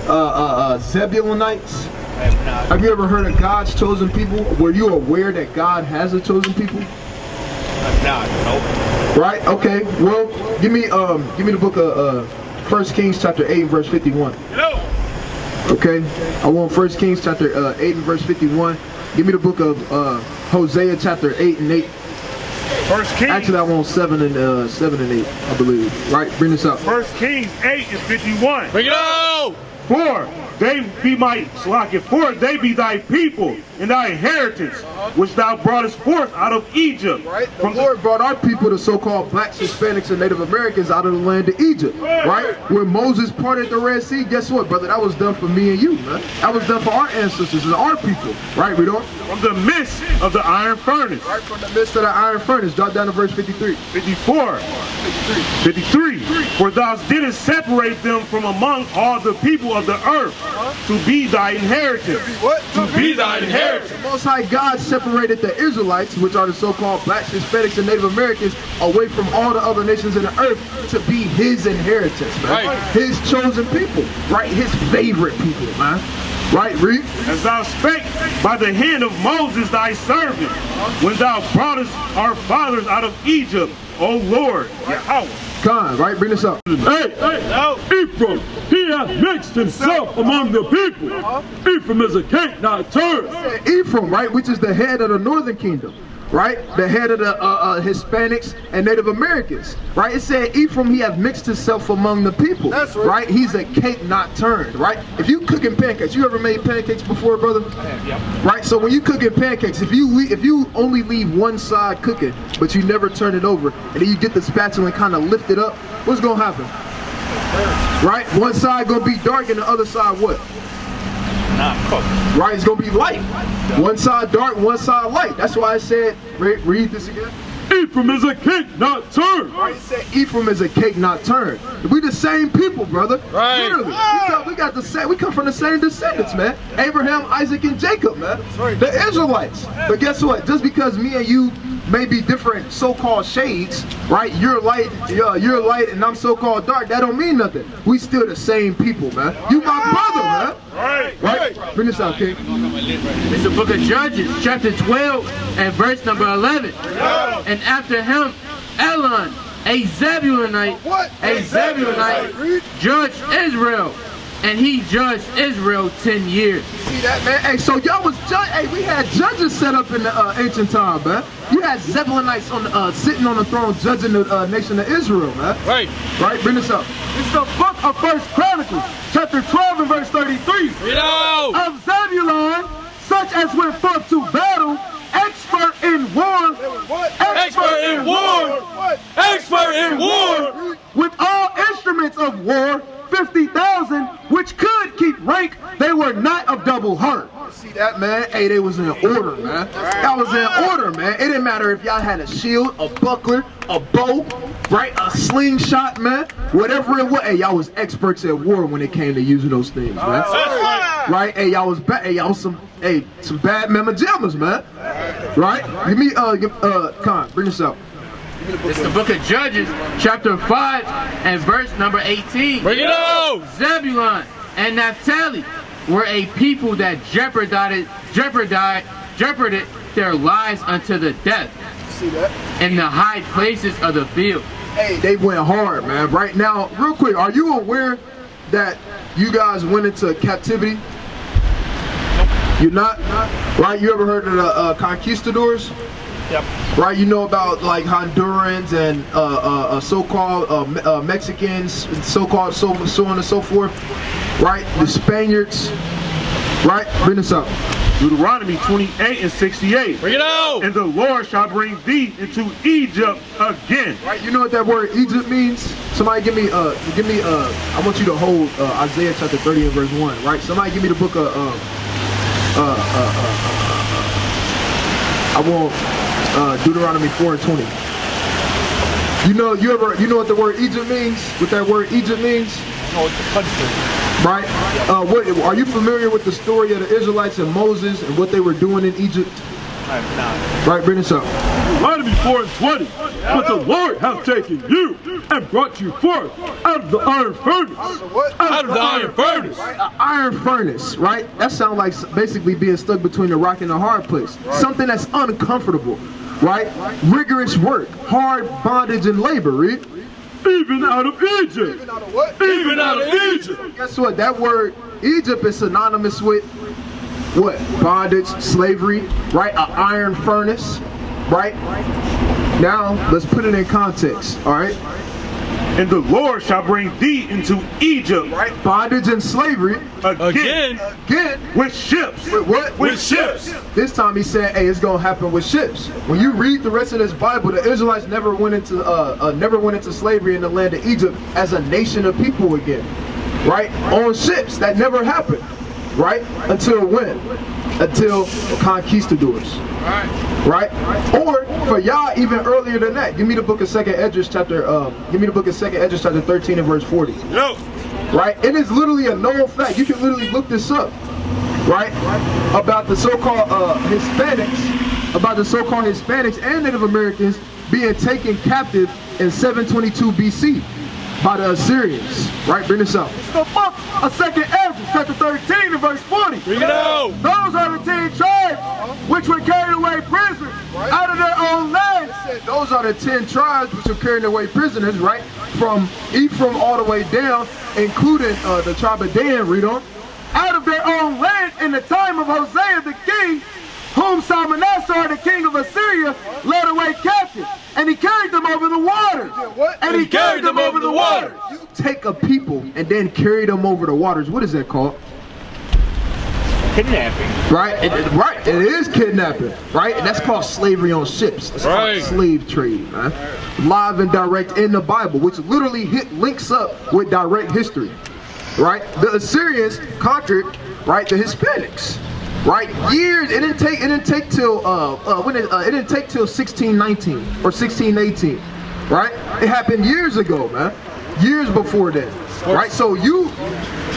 Zebulonites? I have not. Have you ever heard of God's chosen people? Were you aware that God has a chosen people? I've not. Nope. Right? Okay. Well, give me the book of 1 Kings chapter 8 and verse 51. Okay. I want 1 Kings chapter 8 and verse 51. Give me the book of Hosea chapter 8 and 8. First Kings. Actually, I want 7 and 8, I believe. Right? Bring this up. 1 Kings 8 and 51. Bring it out! For they be thy people and thy inheritance, which thou broughtest forth out of Egypt. Right? The Lord brought our people, the so-called blacks, Hispanics, and Native Americans, out of the land of Egypt. Right? When Moses parted the Red Sea, guess what, brother? That was done for me and you, man. That was done for our ancestors and our people. Right? We don't? From the midst of the iron furnace. Right? From the midst of the iron furnace. Drop down to verse 53. 54. 53. For thou didst separate them from among all the people of the earth to be thy inheritance. To be thy inheritance. The Most High God separated the Israelites, which are the so-called blacks, Hispanics, and Native Americans, away from all the other nations in the earth to be his inheritance, man. Right. His chosen people, right? His favorite people, man. Right, read. As thou spake by the hand of Moses thy servant, when thou broughtest our fathers out of Egypt, O Lord, Yahweh. God, right? Bring this up. Hey, Ephraim, he hath mixed himself among the people. Ephraim is a cake not turned. Ephraim, right, which is the head of the northern kingdom, right? The head of the Hispanics and Native Americans, right? It said Ephraim, he hath mixed himself among the people. That's right. He's a cake not turned, right? If you cooking pancakes, you ever made pancakes before, brother? Yeah. Right. So when you cooking pancakes, if you only leave one side cooking, but you never turn it over, and then you get the spatula and kind of lift it up, what's gonna happen? Right. One side gonna be dark and the other side what? Not cooked. Right, it's gonna be light. One side dark, one side light. That's why I said, read this again. Ephraim is a cake not turned. Right, it said Ephraim is a cake not turned. We the same people, brother. Right. Literally. We got the same. We come from the same descendants, man. Abraham, Isaac, and Jacob, man. The Israelites. But guess what? Just because me and you may be different so-called shades, right? You're light, and I'm so-called dark. That don't mean nothing. We still the same people, man. You my brother, man. Right. Bring this out, King. It's the book of Judges, chapter 12 and verse number 11. And after him, Elon, a Zebulonite, judged Israel. And he judged Israel 10 years. See that, man? Hey, so y'all was we had judges set up in the ancient time, man. You had Zebulonites on sitting on the throne judging the nation of Israel, man. Right. Right, bring this up. It's the book of 1 Chronicles, chapter 12 and verse 33. Read out. Of Zebulon, such as went forth to battle, expert in war, Expert in war. Expert in war. with all instruments of war, 50,000, which could keep rank. They were not of double heart. See that, man? Hey, they was in order, man. That was in order, man. It didn't matter if y'all had a shield, a buckler, a bow, right? A slingshot, man. Whatever it was. Hey, y'all was experts at war when it came to using those things, man. Right? Hey, y'all was bad. Hey, y'all was some bad mamma jammers, man. Right? Give me Con, bring this up. It's the book of Judges, chapter 5 and verse number 18. Bring it out. Zebulon and Naphtali were a people that jeopardized their lives unto the death. See that? In the high places of the field. Hey, they went hard, man. Right now, real quick, are you aware that you guys went into captivity? You're not? Right? You ever heard of the conquistadors? Yep. Right? You know about like Hondurans and so-called Mexicans, so-called so on and so forth. Right? The Spaniards. Right? Bring this up. Deuteronomy 28 and 68. Bring it out. And the Lord shall bring thee into Egypt again. Right? You know what that word Egypt means? Somebody give me I want you to hold Isaiah chapter 30 and verse 1. Right? Somebody give me the book of I want Deuteronomy 4 and 20. You know what the word Egypt means? What that word Egypt means? No, it's a country. Right? What are you familiar with the story of the Israelites and Moses and what they were doing in Egypt? I'm not. Right, bring this up. Deuteronomy 4 and 20. But the Lord hath taken you and brought you forth out of the iron furnace. Out of the iron furnace. An iron furnace, right? That sounds like basically being stuck between a rock and a hard place. Something that's uncomfortable. right? Rigorous work, hard bondage and labor, read. Even out of Egypt. Even out of what? Even out of Egypt. Guess what? That word Egypt is synonymous with what? Bondage, slavery, right? An iron furnace, right? Now, let's put it in context, all right? And the Lord shall bring thee into Egypt, Right? Bondage and slavery, again with ships. with what? With ships. This time he said, hey, it's gonna happen with ships. When you read the rest of this Bible, the Israelites never went into slavery in the land of Egypt as a nation of people again, right? On ships. That never happened, right? Until when? Until the conquistadors, right? Or for y'all, even earlier than that. Give me the book of 2nd Esdras chapter. Give me the book of 2nd Esdras chapter 13 and verse 40. No. Right? It is literally a known fact. You can literally look this up, right? About the so-called Hispanics and Native Americans being taken captive in 722 BC by the Assyrians. Right? Bring this up. The book of 2nd Esdras, chapter 13 and verse 40. Bring it out. Those are the 10 tribes which were carried away prisoners out of their own land. Those are the 10 tribes which are carrying away prisoners, right? From Ephraim all the way down, including the tribe of Dan. Read on. Out of their own land in the time of Hosea the king, whom Salmanassar the king of Assyria led away captive. And he carried them over the waters. And he carried them over the waters. You take a people and then carry them over the waters. What is that called? Kidnapping. Right? Right. It is kidnapping. Right? And that's called slavery on ships. It's Right. called slave trade, man. Live and direct in the Bible, which literally links up with direct history. Right? The Assyrians conquered, right, the Hispanics. Right? Years. It didn't take till 1619 or 1618. Right? It happened years ago, man. Years before then. Right? So you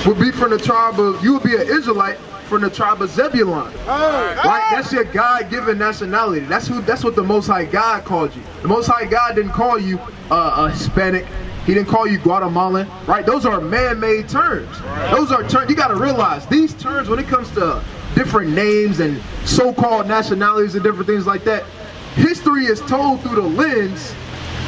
would be from the tribe of, you would be an Israelite from the tribe of Zebulon. Right? That's your God-given nationality. That's what the Most High God called you. The Most High God didn't call you a Hispanic. He didn't call you Guatemalan. Right? Those are man-made terms. Those are terms. You got to realize these terms, when it comes to different names and so-called nationalities and different things like that, history is told through the lens,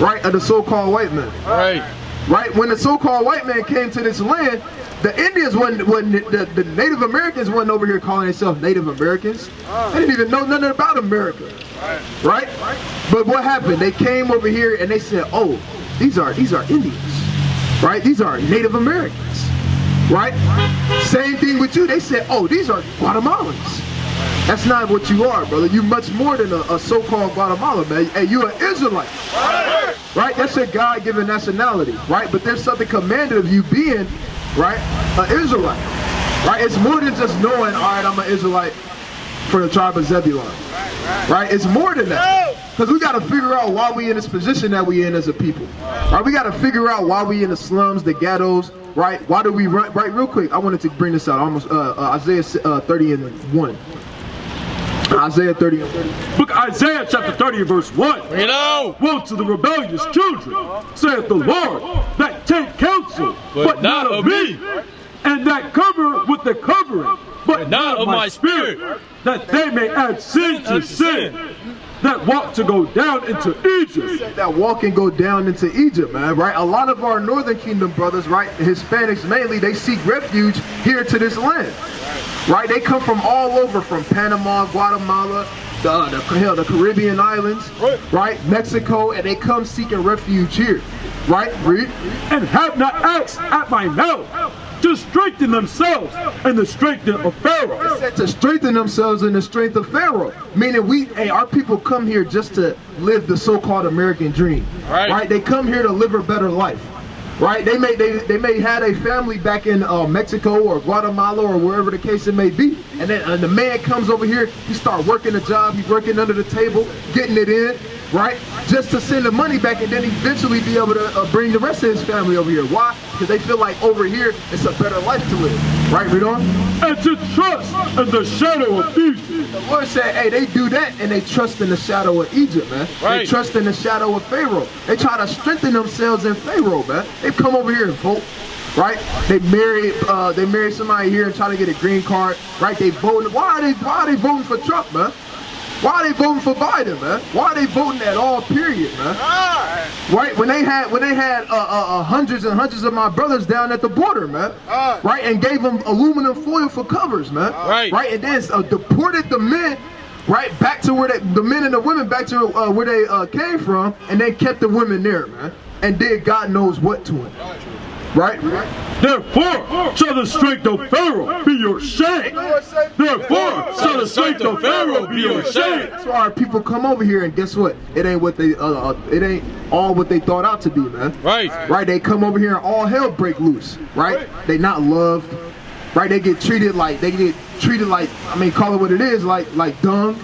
right, of the so-called white man. Right. Right? When the so-called white man came to this land, the Indians the Native Americans wasn't over here calling themselves Native Americans. They didn't even know nothing about America. Right? But what happened? They came over here and they said, oh, these are Indians. Right? These are Native Americans. Right? Same thing with you. They said, oh, these are Guatemalans. That's not what you are, brother. You're much more than a so-called Guatemalan, man. Hey, you're an Israelite. Right? That's a God-given nationality. Right? But there's something commanded of you being, right, an Israelite. Right? It's more than just knowing, all right, I'm an Israelite for the tribe of Zebulon. Right? It's more than that. Because we got to figure out why we in this position that we in as a people. Right? We got to figure out why we in the slums, the ghettos. Right? Why do we run? Right? Real quick, I wanted to bring this out. Almost Isaiah 30:1. Isaiah 30 and 30. Book of Isaiah chapter 30 and verse 1. Bring it out. Woe to the rebellious children, saith the Lord, that take counsel, but not of me, and that cover with the covering, but not of my spirit, that they may add sin to sin, that walk to go down into Egypt. That walk and go down into Egypt, man, right? A lot of our Northern Kingdom brothers, right, Hispanics mainly, they seek refuge here to this land. Right? They come from all over, from Panama, Guatemala, the Caribbean islands, right? Mexico, and they come seeking refuge here. Right? Read. And have not asked at my mouth to strengthen themselves in the strength of Pharaoh. It said to strengthen themselves in the strength of Pharaoh. Meaning our people come here just to live the so-called American dream. Right? They come here to live a better life. Right? They may have a family back in Mexico or Guatemala or wherever the case it may be. And then the man comes over here, he start working a job, he's working under the table, getting it in, right? Just to send the money back and then eventually be able to bring the rest of his family over here. Why? Because they feel like over here it's a better life to live. Right, read on? And to trust in the shadow of Egypt. The Lord said, hey, they do that and they trust in the shadow of Egypt, man. They trust in the shadow of Pharaoh. They try to strengthen themselves in Pharaoh, man. They come over here and vote, right? They marry somebody here and try to get a green card, right? They vote. Why are they voting for Trump, man? Why are they voting for Biden, man? Why are they voting at all, period, man? Right? When they had hundreds and hundreds of my brothers down at the border, man. Right? And gave them aluminum foil for covers, man. Right? And then deported the men, right, back to where the men and the women back to where they came from, and they kept the women there, man. And did God knows what to them. Right? Therefore shall the strength of Pharaoh be your shame. Therefore shall the strength of Pharaoh be your shame. So our people come over here, and guess what? It ain't what they it ain't all what they thought out to be, man. Right? They come over here and all hell break loose. Right? They not loved. Right? They get treated like I mean, call it what it is, like dung.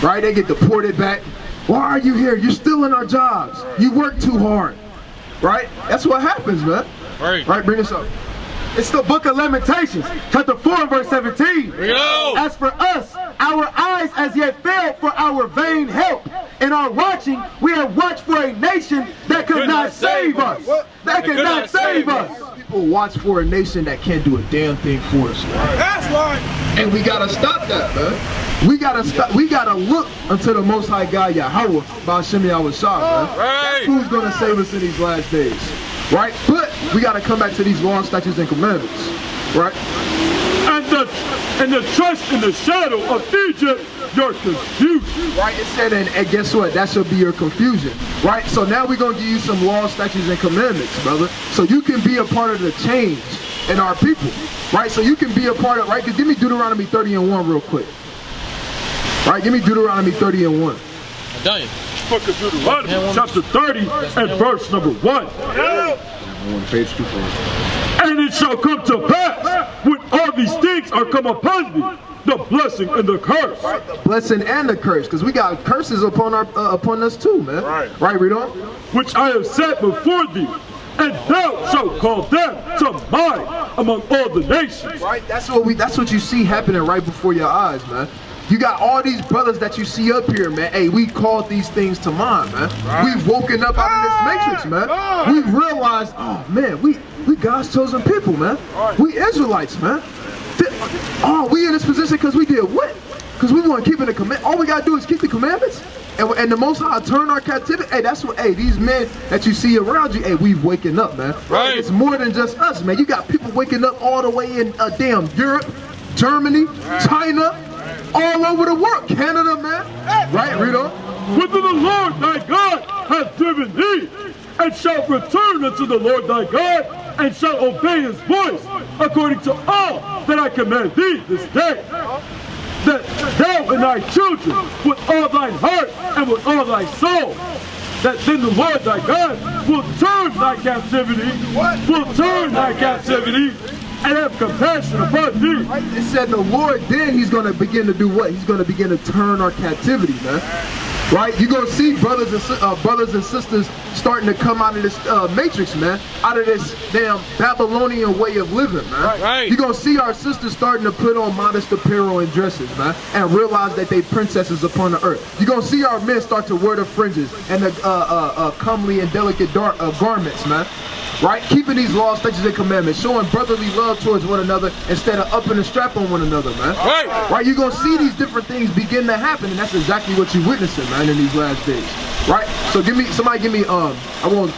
Right? They get deported back. Why are you here? You're stealing our jobs. You work too hard. Right? That's what happens, man. Right, bring this up. It's the book of Lamentations, chapter 4 and verse 17. As for us, our eyes as yet failed for our vain help. In our watching, we have watched for a nation that could not save us. That could not save us. People watch for a nation that can't do a damn thing for us. That's right. And we gotta stop that, man. We gotta look unto the Most High God, Yahweh, Ba'Shem Yahushua, man. That's who's gonna save us in these last days. Right? But we gotta come back to these laws, statutes, and commandments. Right? And the trust in the shadow of Egypt, your confusion. Right? It said, and guess what? That should be your confusion. Right? So now we're gonna give you some laws, statutes, and commandments, brother. So you can be a part of the change in our people. Right? So you can be a part of, right? Because give me Deuteronomy 30 and 1 real quick. Right? Give me Deuteronomy 30 and 1. Done. Book of Deuteronomy, chapter 30 and verse number 1. Page 2. And it shall come to pass, when all these things are come upon thee, the blessing and the curse. Right, the blessing and the curse, because we got curses upon us too, man. Right, read on. Which I have set before thee, and thou shalt call them to mind among all the nations. Right, that's what you see happening right before your eyes, man. You got all these brothers that you see up here, man. Hey, we called these things to mind, man. We've woken up out of this matrix, man. We've realized, oh man, we God's chosen people, man. We Israelites, man. Oh, we in this position because we did what? Because we weren't keeping the command. All we gotta do is keep the commandments, and the Most High turn our captivity. Hey, that's what. Hey, these men that you see around you, hey, we've waking up, man. Right. It's more than just us, man. You got people waking up all the way in damn Europe, Germany, China. All over the world, Canada, man. Right, read on. Whither the Lord thy God hath driven thee, and shalt return unto the Lord thy God, and shalt obey his voice, according to all that I command thee this day. That thou and thy children, with all thine heart and with all thy soul, that then the Lord thy God will turn thy captivity, and have compassion upon thee. Right? It said the Lord then he's going to begin to do what? He's going to begin to turn our captivity, man. Right? You're going to see brothers and sisters starting to come out of this matrix, man. Out of this damn Babylonian way of living, man. Right. You're going to see our sisters starting to put on modest apparel and dresses, man. And realize that they princesses upon the earth. You're going to see our men start to wear the fringes and the comely and delicate garments, man. Right? Keeping these laws, statutes, and commandments, showing brotherly love towards one another instead of upping the strap on one another, man. Right? You're going to see these different things begin to happen, and that's exactly what you're witnessing, man, in these last days. Right? So somebody give me, I want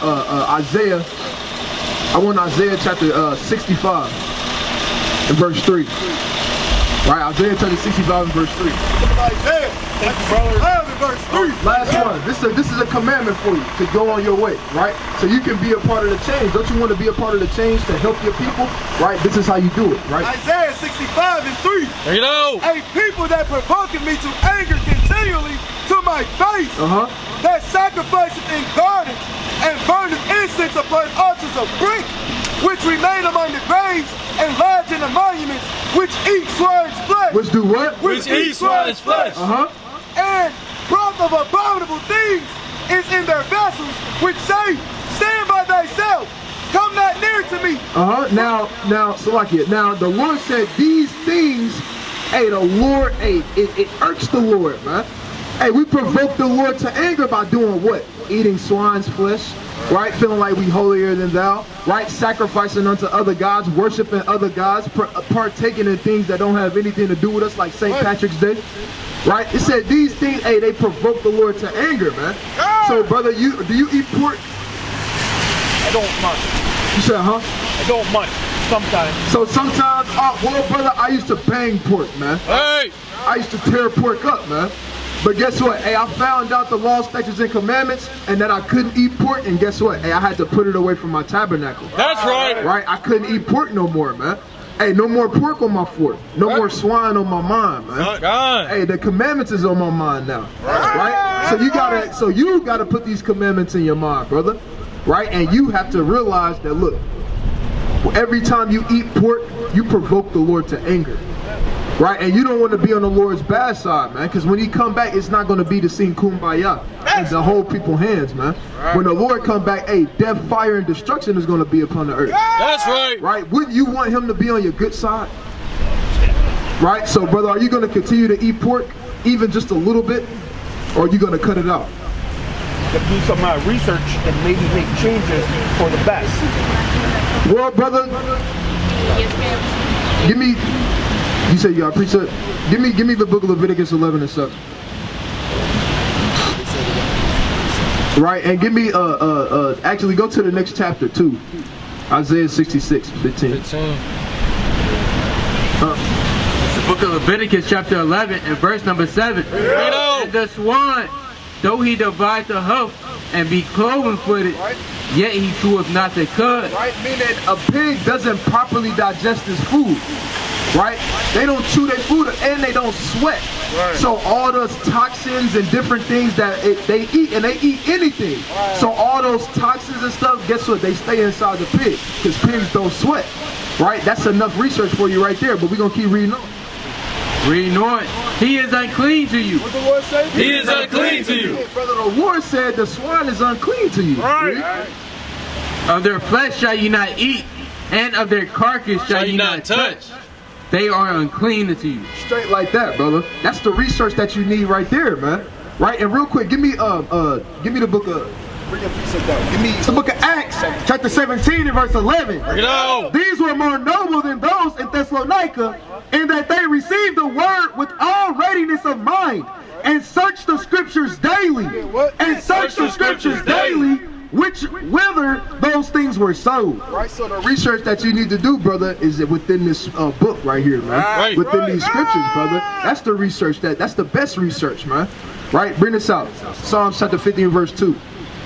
Isaiah chapter 65 and verse 3. Right? Isaiah chapter 65 and verse 3. Isaiah, verse 3. Last one. This is a commandment for you to go on your way, right? So you can be a part of the change. Don't you want to be a part of the change to help your people? Right? This is how you do it, right? Isaiah 65 and 3. There you go. A people that provoketh me to anger continually to my face, that sacrificeth in gardens and burneth incense upon altars of brick, which remain among the graves and lodge in the monuments, which eat swine's flesh. Which do what? Which eat swine's flesh. And broth of abominable things is in their vessels, which say, stand by thyself, come not near to me. Now, Salakia, now the Lord said these things, hey, the Lord, hey, it irks the Lord, man. Hey, we provoke the Lord to anger by doing what? Eating swine's flesh, right? Feeling like we holier than thou, right? Sacrificing unto other gods, worshiping other gods, partaking in things that don't have anything to do with us, like St. Patrick's Day, Right? It said these things, hey, they provoke the Lord to anger, man. So, brother, do you eat pork? I don't much. You said, huh? I don't much. Sometimes. So sometimes, well, brother, I used to bang pork, man. Hey! I used to tear pork up, man. But guess what? Hey, I found out the law, statutes, and commandments, and that I couldn't eat pork. And guess what? Hey, I had to put it away from my tabernacle. That's right. Right? I couldn't eat pork no more, man. Hey, no more pork on my fork. No more swine on my mind, man. God. Hey, the commandments is on my mind now. Right? So you gotta put these commandments in your mind, brother. Right? And you have to realize that, look, every time you eat pork, you provoke the Lord to anger. Right? And you don't want to be on the Lord's bad side, man. Because when he come back, it's not going to be to sing kumbaya and to hold people's hands, man. When the Lord come back, hey, death, fire, and destruction is going to be upon the earth. That's right. Right? Wouldn't you want him to be on your good side? Right? So, brother, are you going to continue to eat pork, even just a little bit? Or are you going to cut it out? To do some research and maybe make changes for the best. Well, brother, give me, you said you got precept? Give me the book of Leviticus 11 and 7. Right, and give me, actually go to the next chapter too. Isaiah 66, 15. It's the book of Leviticus chapter 11 and verse number 7. And the swan, though he divide the hoof and be cloven-footed, yet he cheweth not the cud. Right, meaning a pig doesn't properly digest his food. Right? They don't chew their food and they don't sweat. Right. So all those toxins and different things that they eat, and they eat anything. Right. So all those toxins and stuff, guess what? They stay inside the pig because pigs don't sweat. Right? That's enough research for you right there, but we're going to keep reading on. Reading on. He is unclean to you. What the Lord say? He is unclean to you. Brother, the Lord said the swine is unclean to you. Right. Of their flesh shall you not eat, and of their carcass shall you not touch. They are unclean to you. Straight like that, brother. That's the research that you need right there, man. Right? And real quick, give me the book of the book of Acts, chapter 17 and verse 11. These were more noble than those in Thessalonica, in that they received the word with all readiness of mind, and searched the scriptures daily, whether those things were so. Right, so the research that you need to do, brother, is within this book right here, man. Within these scriptures, brother. That's the research, that's the best research, man. Right, bring this out. Psalms chapter 50 and verse 2.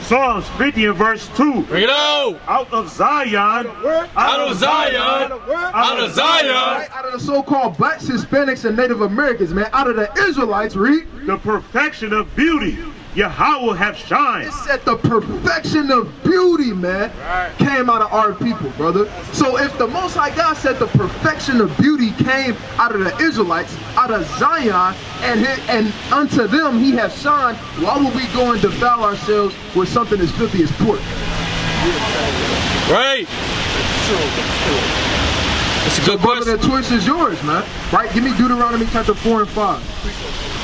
Psalms 50 and verse 2. Bring it out. Out of Zion. Out of Zion. Out of Zion. Right, out of the so-called blacks, Hispanics, and Native Americans, man. Out of the Israelites, read. The perfection of beauty. Yahweh have shined. It said the perfection of beauty, man, came out of our people, brother. So if the Most High God said the perfection of beauty came out of the Israelites, out of Zion, and unto them he has shined, why would we go and defile ourselves with something as filthy as pork? Right. It's a good question. The choice is yours, man. Right? Give me Deuteronomy chapter 4 and 5.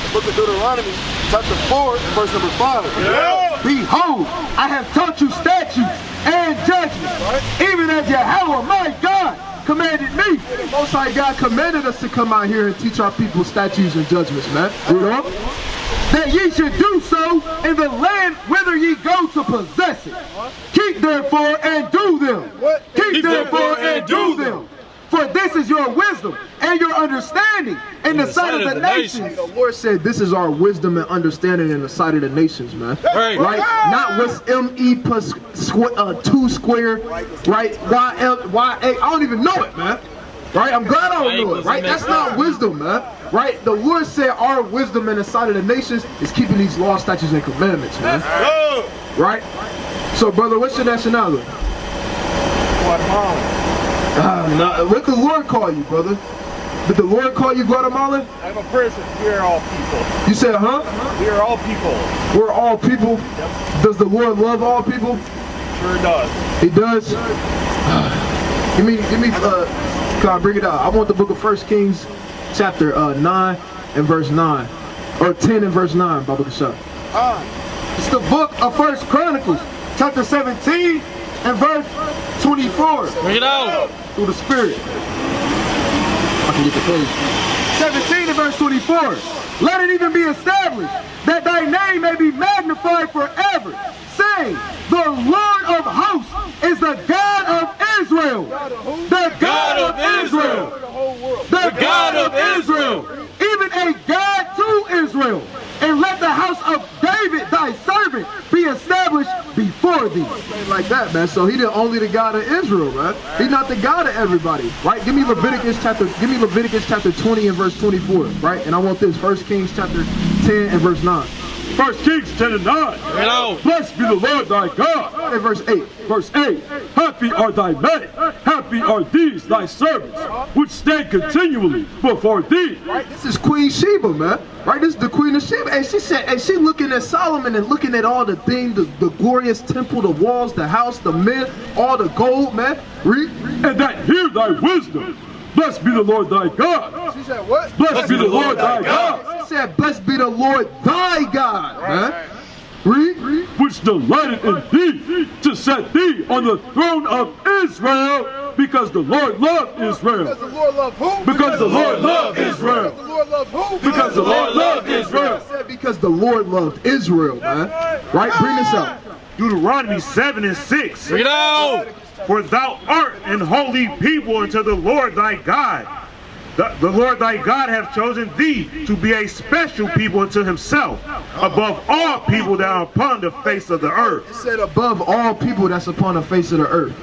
The book of Deuteronomy chapter 4 and verse number 5. Behold, I have taught you statutes and judgments, even as Yahweh my God commanded me. The Most High God commanded us to come out here and teach our people statutes and judgments, man. Read on. That ye should do so in the land whither ye go to possess it. Keep therefore and do them. Keep therefore and do them. For this is your wisdom and your understanding in the sight of the nations. The Lord said this is our wisdom and understanding in the sight of the nations, man. Right? Not what's ME plus 2 square, right? YA, I don't even know it, man. Right? I'm glad I don't know it, right? That's not wisdom, man. Right? The Lord said our wisdom in the sight of the nations is keeping these laws, statutes, and commandments, man. Right? So, brother, what's your nationality? Guatemala. No, what did the Lord call you, brother? Did the Lord call you Guatemalan? I'm a person. We are all people. You said, huh? We are all people. We're all people? Yep. Does the Lord love all people? Sure does. He does? Give me, can I bring it out? I want the book of 1 Kings chapter 9 and verse 9. Or 10 and verse 9, Baba Kasha. It's the book of 1 Chronicles, chapter 17 and verse 24. Bring it out. Through the Spirit. I can get the page. 17 and verse 24. let it even be established, that thy name may be magnified forever, saying, the Lord of hosts is the God of Israel. The God of Israel. The God of Israel. Even a God to Israel. And let the house of David, thy servant, be established before thee. Like that, man. So he only the God of Israel, man. He's not the God of everybody, right? Give me Leviticus chapter 20 and verse 24, right? And I want this 1 Kings chapter 10 and verse 9. 1 Kings 10 and 9. Blessed be the Lord thy God. And verse 8. Verse 8. Happy are thy men, happy are these thy servants, which stand continually before thee. Right, this is Queen Sheba, man. Right, this is the Queen of Sheba. And she said, and she looking at Solomon and looking at all the things, the glorious temple, the walls, the house, the men, all the gold, man. Read. And that hear thy wisdom. Blessed be the Lord thy God. She said what? Blessed be the Lord thy God. She said, blessed be the Lord thy God, man. Read. Which delighted in thee to set thee on the throne of Israel, because the Lord loved Israel. Because the Lord loved who? Because the Lord loved Israel. Because the Lord loved who? Because the Lord loved Israel. Because the Lord loved Israel, man. Right? Bring this up. Deuteronomy 7 and 6. Bring it out. For thou art an holy people unto the Lord thy God. The Lord thy God hath chosen thee to be a special people unto himself, above all people that are upon the face of the earth. It said above all people that's upon the face of the earth.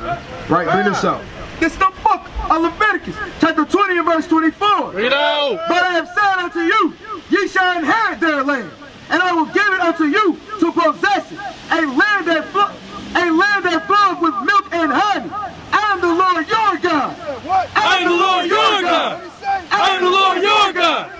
Right? Bring this up. It's the book of Leviticus, chapter 20 and verse 24. Bring it out. But I have said unto you, ye shall inherit their land, and I will give it unto you to possess it, a land that flows with milk and honey. I am the Lord your God. I am the Lord your God. I am the Lord your God.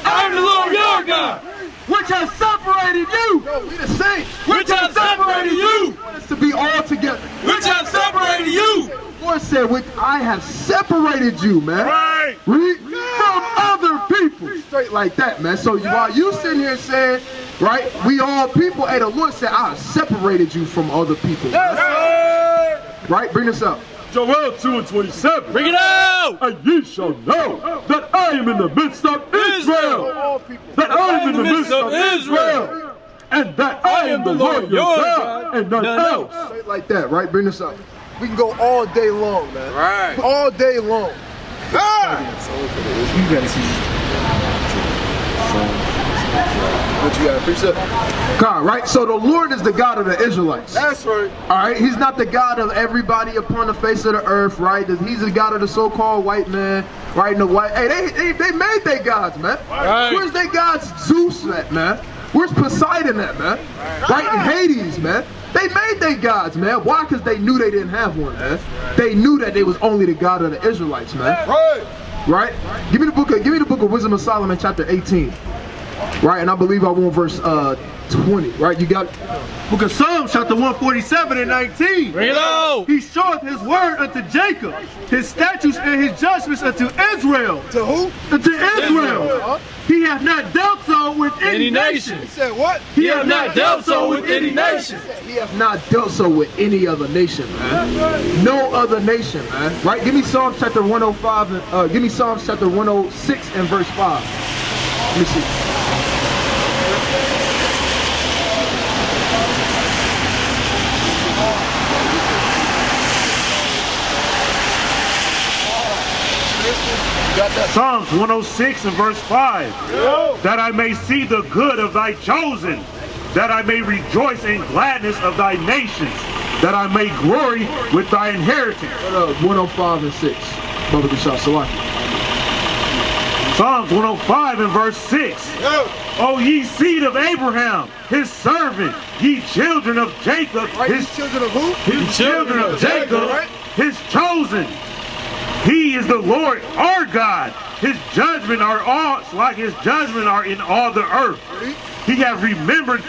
I am the Lord your God. Which has separated you. We the saints. Which has separated you. Want us to be all together. Which has separated you. The Lord said, which I have separated you, man. Right. Read. From other people. Straight like that, man. So while you sitting here saying, right, we all people, hey, the Lord said, I have separated you from other people. Right? Bring this up. Joel 2 and 27. Bring it out. And ye shall know that I am in the midst of Israel. That I am in the midst of Israel. And that I am the Lord your God and none else. Straight like that, right? Bring this up. We can go all day long, man. Right. All day long. You gotta see. What you got, precept? God, right? So the Lord is the God of the Israelites. That's right. All right? He's not the God of everybody upon the face of the earth, right? He's the God of the so-called white man, right? And the white, hey, they made their gods, man. Right. Where's their gods Zeus at, man? Where's Poseidon at, man? Right? In Hades, man. They made their gods, man. Why? Because they knew they didn't have one, man. They knew that they was only the God of the Israelites, man. Right. Right? Give me the book of Wisdom of Solomon, chapter 18. Right, and I believe I want verse 20. Right, you got Book of Psalms, chapter 147 and 19. Bring it out. He showeth his word unto Jacob, his statutes and his judgments unto Israel. To who? Unto Israel. He hath not dealt so with any nation. He said what? He hath not dealt so with any nation. He hath not dealt so with any other nation, man. No other nation, man. Right? Give me Psalms chapter 105 and give me Psalms chapter 106 and verse 5. Let me see. Psalms 106 and verse 5. That I may see the good of thy chosen, that I may rejoice in gladness of thy nations, that I may glory with thy inheritance. 105 and 6. Brother Bishop Salaki. Psalms 105 and verse 6. O ye seed of Abraham, his servant, ye children of Jacob, his children of who? His children of Jacob, his chosen. He is the Lord our God. His judgment are all like his judgment are in all the earth. He hath remembered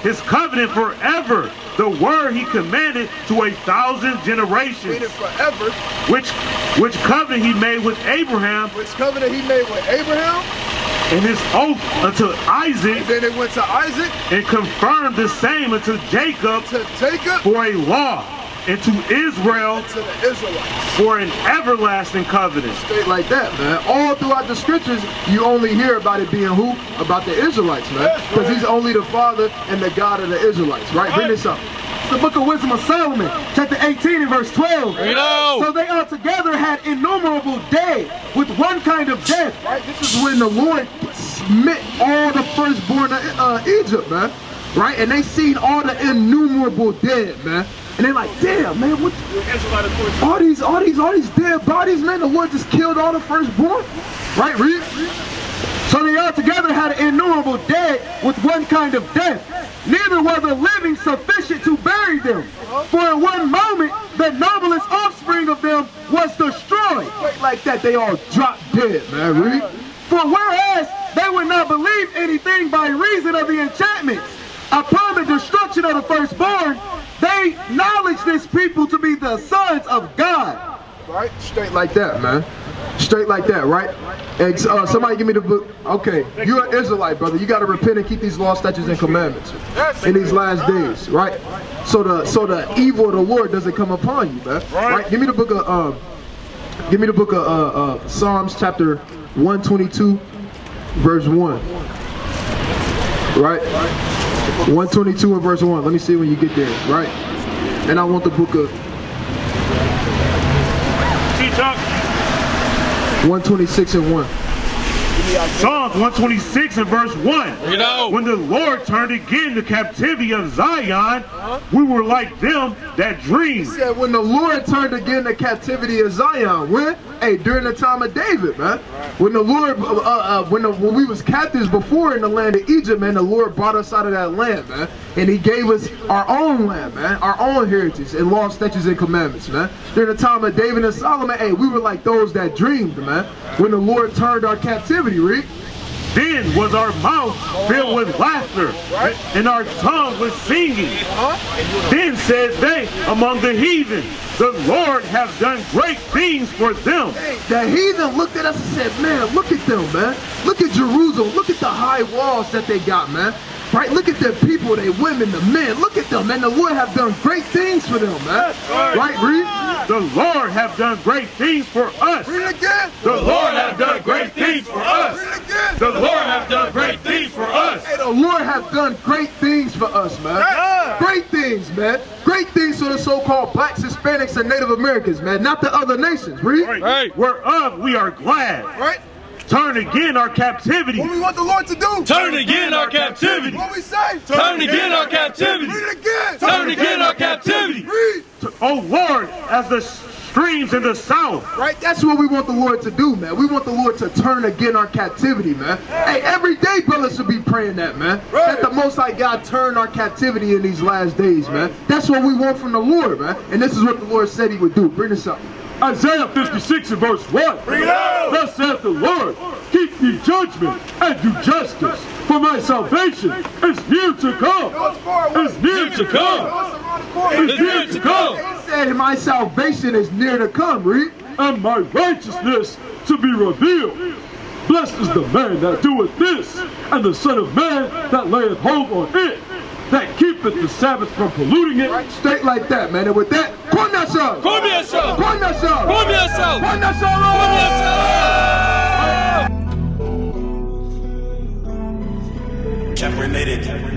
his covenant forever, the word he commanded to 1,000 generations. Forever. Which covenant he made with Abraham. Which covenant he made with Abraham? And his oath unto Isaac. And then it went to Isaac. And confirmed the same unto Jacob. To Jacob. For a law and to Israel to the Israelites. for an everlasting covenant. Straight like that, man. All throughout the scriptures, you only hear about it being who? About the Israelites, man. Because he's only the Father and the God of the Israelites, right? Bring this up. It's the book of Wisdom of Solomon, chapter 18 and verse 12. So they altogether had innumerable dead with one kind of death. Right? This is when the Lord smit all the firstborn of Egypt, man. Right? And they seen all the innumerable dead, man. And they're like, damn, man, what? All these dead bodies, man. The Lord just killed all the firstborn. Right? Read. So they altogether had innumerable dead with one kind of death. Neither were the living sufficient to bury them. For in one moment, the noblest offspring of them was destroyed. Straight like that, they all dropped dead, man. Read. For whereas they would not believe anything by reason of the enchantments upon the destruction of the firstborn, they acknowledge this people to be the sons of God. Right? Straight like that, man. Straight like that, right? And somebody give me the book. Okay, you're an Israelite, brother. You got to repent and keep these laws, statutes, and commandments in these last days, right? So the evil of the Lord doesn't come upon you, man. Right? Give me the book of Psalms chapter 122, verse 1. Right? 122 and verse 1. Let me see when you get there, right? And I want the book of 126 and 1. Psalms 126 and verse 1. When the Lord turned again the captivity of Zion, we were like them that dream. He said when the Lord turned again the captivity of Zion. When? Hey, during the time of David, man. When the Lord, when we was captives before in the land of Egypt, man, the Lord brought us out of that land, man. And he gave us our own land, man, our own heritage and law, statutes, and commandments, man. During the time of David and Solomon, hey, we were like those that dreamed, man. When the Lord turned our captivity, read. Then was our mouth filled with laughter, and our tongue with singing. Then said they among the heathen, the Lord hath done great things for them. The heathen looked at us and said, man, look at them, man. Look at Jerusalem. Look at the high walls that they got, man. Right? Look at the people, the women, the men. Look at them, man. The Lord have done great things for them, man. Right, read? The Lord have done great things for us. Read again. The Lord have done great things for us. Read again. The Lord have done great things for us. Hey, the Lord have done great things for us, man. Great things, man. Great things for the so-called blacks, Hispanics, and Native Americans, man. Not the other nations. Read. Right. Whereof we are glad. Right. Turn again our captivity. What we want the Lord to do? Turn again our captivity. What we say? Turn again our captivity. Read it again. Turn again our captivity. Read. O Lord, as the streams in the south. Right? That's what we want the Lord to do, man. We want the Lord to turn again our captivity, man. Hey, every day brothers should be praying that, man. That the Most High God turn our captivity in these last days, man. That's what we want from the Lord, man. And this is what the Lord said he would do. Bring this up. Isaiah 56 and verse 1. Bring it out. Thus saith the Lord, keep ye judgment and do justice, for my salvation is near to come. Is near to come. Is near to come. He said my salvation is near to come, read. And my righteousness to be revealed. Blessed is the man that doeth this, and the Son of Man that layeth hold on it, that keepeth the Sabbath from polluting it. Right, straight like that, man. And with that, Konyasha! Konyasha! Konyasha! Konyasha! Konyasha! Chapter related.